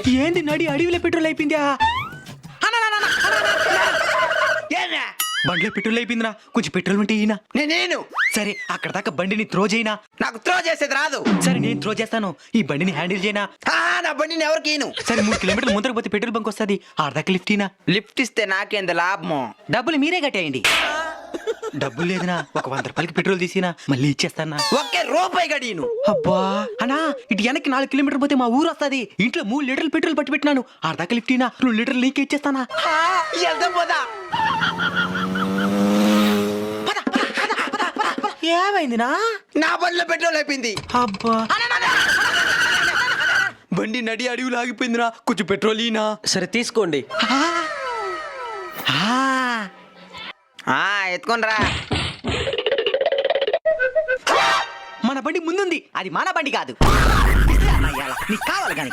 ఏంది నడి అడవిలో పెట్రోల్ అయిపోయిందా? బండిలో పెట్రోల్ అయిపోయిందిరా, కొంచెం పెట్రోల్ ఉంటే ఈయన. నేను సరే అక్కడ దాకా బండిని త్రో చేయనా? నాకు త్రో చేసేది రాదు. సరే నేను త్రో చేస్తాను, ఈ బండిని హ్యాండిల్ చేయనా? నా బండిని ఎవరికి సరే 3 కిలోమీటర్ల ముందరకు పోతే పెట్రోల్ బంక్ వస్తుంది, ఆడదాకా లిఫ్ట్ ఈనా? లిఫ్ట్ ఇస్తే నాకేంది లాభము? డబ్బులు మీరే కట్టేయండి. డబ్బులు లేదునా, ఒక 100 రూపాయలకి పెట్రోల్ తీసినా మళ్ళీ ఇచ్చేస్తానా? ఒకే రూపాయి గడిను. అబ్బా అన్నా, ఇటు వెనక్కి 4 కిలోమీటర్ పోతే మా ఊరు వస్తుంది. ఇంట్లో 3 లీటర్లు పెట్రోల్ పట్టి పెట్టినాను, ఆడదాకా లిఫ్ట్ ఈనా? 2 లీటర్లు నీకే ఇచ్చేస్తానా? వెళ్దాం పోదా. ఏమైందినా? నా బండిలో పెట్రోల్ అయిపోయింది. అబ్బా బండి నడి అడవిలో ఆగిపోయిందిరా, కొంచెం పెట్రోల్ ఈనా? సరే తీసుకోండి. ఎత్తుకొని రా. మన బండి ముందుంది, అది మన బండి కాదు. నీకు కావాలి కానీ